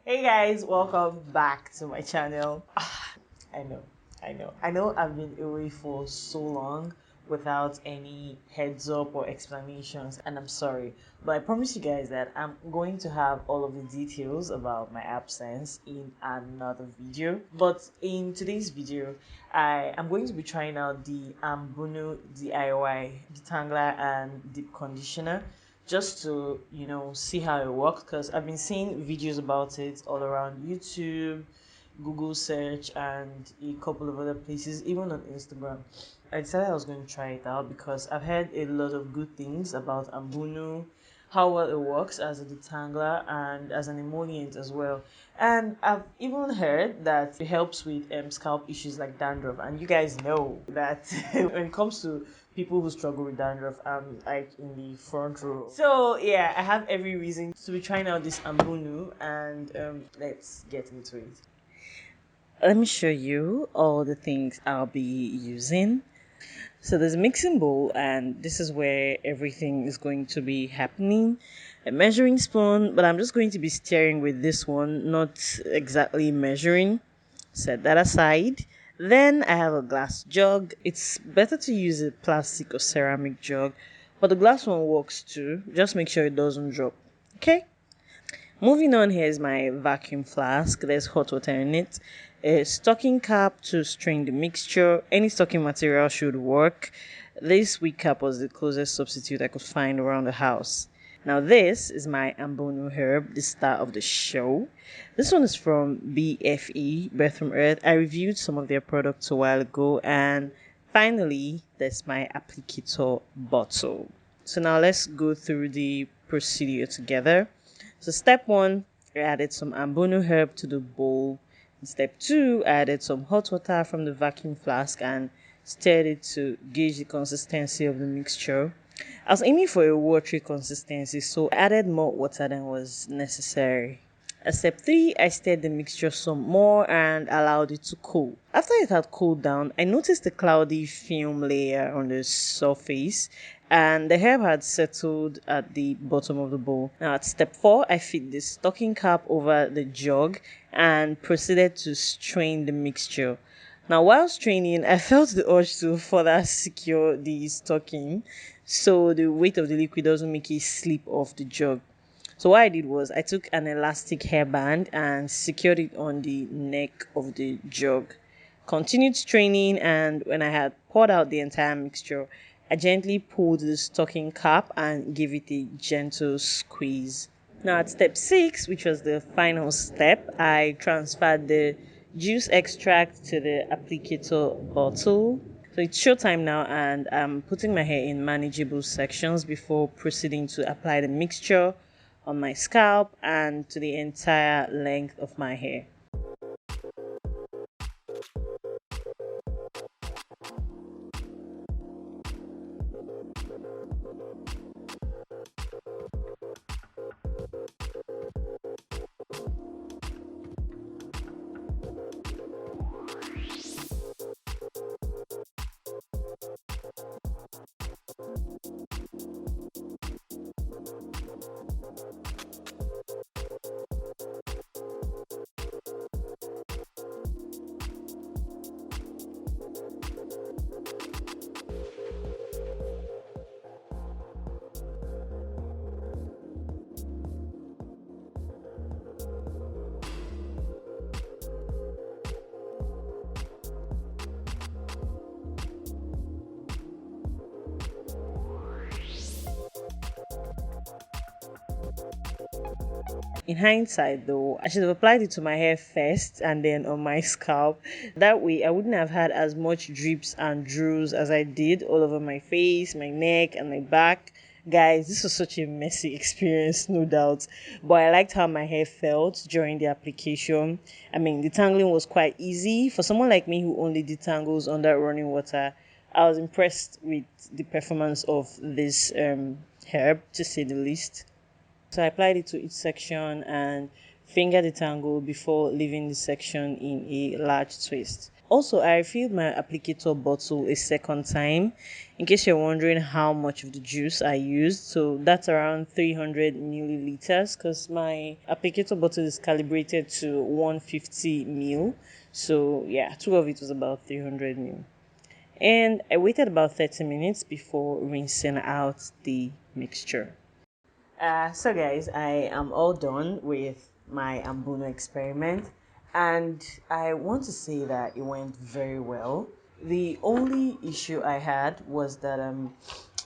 Hey guys, welcome back to my channel. I know, I know I've been away for so long without any heads up or explanations, and I'm sorry, but I promise you guys that I'm going to have all of the details about my absence in another video. But in today's video, I am going to be trying out the Ambunu DIY detangler and deep conditioner just to see how it works, because I've been seeing videos about it all around YouTube, Google search, and a couple of other places, even on Instagram. I decided I was going to try it out because I've heard a lot of good things about Ambunu, how well it works as a detangler and as an emollient as well. And I've even heard that it helps with scalp issues like dandruff. And you guys know that when it comes to people who struggle with dandruff, I'm like in the front row. So yeah, I have every reason to be trying out this Ambunu, and let's get into it. Let me show you all the things I'll be using. So there's a mixing bowl, and this is where everything is going to be happening. A measuring spoon, but I'm just going to be stirring with this one, not exactly measuring. Set that aside. Then I have a glass jug. It's better to use a plastic or ceramic jug, but the glass one works too. Just make sure it doesn't drop. Okay? Moving on, here is my vacuum flask. There's hot water in it. A stocking cap to strain the mixture. Any stocking material should work. This weak cap was the closest substitute I could find around the house. Now this is my Ambunu herb, the star of the show. This one is from BFE, Birth from Earth. I reviewed some of their products a while ago, and finally, there's my applicator bottle. So now let's go through the procedure together. So step one, I added some Ambunu herb to the bowl. In step two, I added some hot water from the vacuum flask and stirred it to gauge the consistency of the mixture. I was aiming for a watery consistency, so I added more water than was necessary. At step 3, I stirred the mixture some more and allowed it to cool. After it had cooled down, I noticed a cloudy film layer on the surface, and the herb had settled at the bottom of the bowl. Now at step 4, I fit the stocking cap over the jug and proceeded to strain the mixture. Now while straining, I felt the urge to further secure the stocking so the weight of the liquid doesn't make it slip off the jug. So what I did was I took an elastic hairband and secured it on the neck of the jug. Continued straining, and when I had poured out the entire mixture, I gently pulled the stocking cap and gave it a gentle squeeze. Now at step 6, which was the final step, I transferred the juice extract to the applicator bottle. So it's showtime now, and I'm putting my hair in manageable sections before proceeding to apply the mixture on my scalp and to the entire length of my hair. In hindsight, though, I should have applied it to my hair first and then on my scalp. That way, I wouldn't have had as much drips and drools as I did all over my face, my neck, and my back. Guys, this was such a messy experience, no doubt. But I liked how my hair felt during the application. I mean, detangling was quite easy. For someone like me who only detangles under running water, I was impressed with the performance of this herb, to say the least. So I applied it to each section and fingered the tangle before leaving the section in a large twist. Also, I refilled my applicator bottle a second time in case you're wondering how much of the juice I used. So that's around 300 milliliters because my applicator bottle is calibrated to 150 mil. So yeah, two of it was about 300 mil. And I waited about 30 minutes before rinsing out the mixture. So guys, I am all done with my Ambunu experiment, and I want to say that it went very well. The only issue I had was that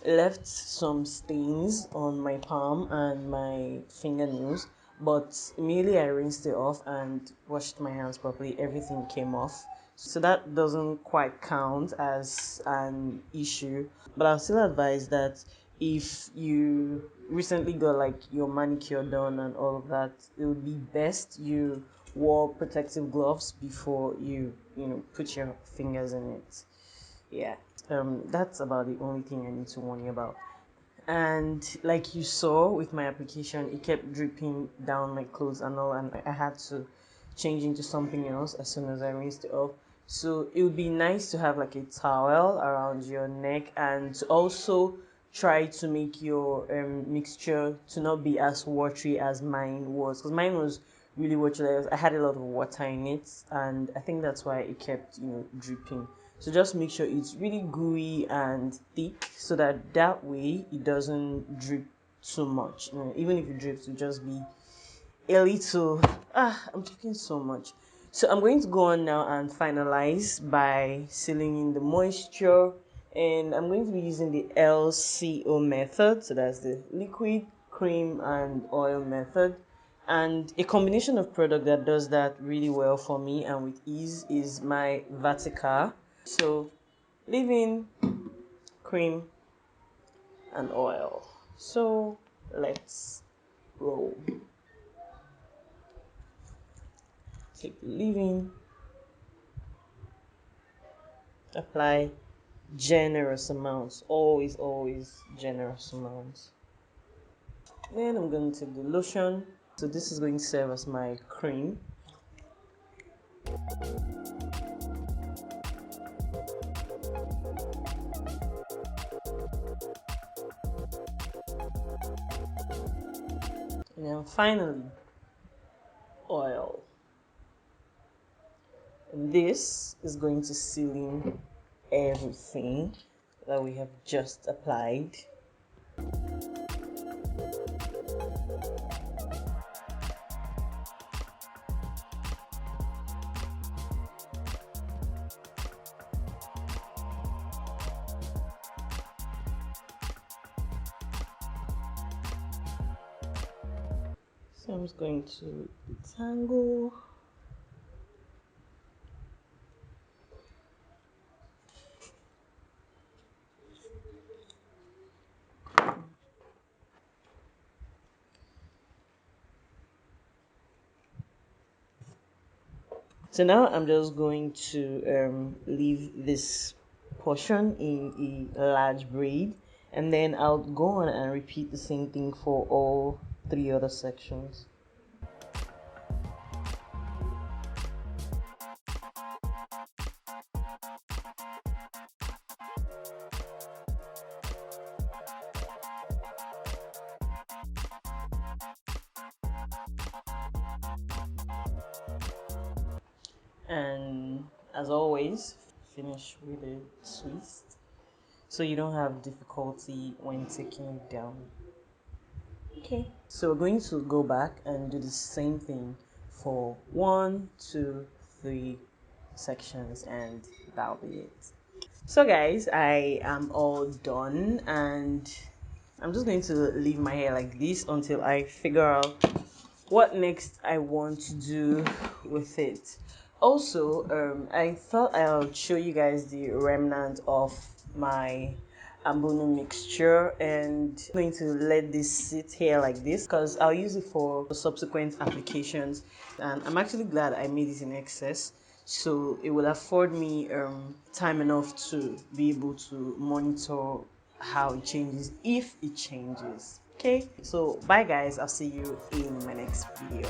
left some stains on my palm and my fingernails, but immediately I rinsed it off and washed my hands properly, everything came off. So that doesn't quite count as an issue, but I'll still advise that if you recently got like your manicure done and all of that, it would be best you wore protective gloves before you put your fingers in it. Yeah. That's about the only thing I need to warn you about. And like you saw with my application, it kept dripping down my clothes and all, and I had to change into something else as soon as I rinsed it off. So it would be nice to have like a towel around your neck, and to also try to make your mixture to not be as watery as mine was, because mine was really watery. I had a lot of water in it, and I think that's why it kept dripping. So just make sure it's really gooey and thick, so that way it doesn't drip too much. Even if it drips, it'll just be a little. I'm talking so much. So I'm going to go on now and finalize by sealing in the moisture, and I'm going to be using the LCO method. So that's the liquid, cream, and oil method. And a combination of product that does that really well for me and with ease is my Vatica. So leave-in, cream, and oil. So let's roll. Take the leave-in, apply generous amounts, always generous amounts. Then I'm going to take the lotion. So this is going to serve as my cream. And then finally, oil. And this is going to seal in everything that we have just applied. So I'm just going to detangle. So now I'm just going to leave this portion in a large braid, and then I'll go on and repeat the same thing for all three other sections. And as always, finish with a twist so you don't have difficulty when taking it down. Okay, so we're going to go back and do the same thing for 1, 2, 3 sections, and that'll be it. So guys, I am all done, and I'm just going to leave my hair like this until I figure out what next I want to do with it. Also, I thought I'll show you guys the remnant of my Ambunu mixture, and I'm going to let this sit here like this because I'll use it for subsequent applications, and I'm actually glad I made it in excess, so it will afford me time enough to be able to monitor how it changes, if it changes. Okay, so bye guys, I'll see you in my next video.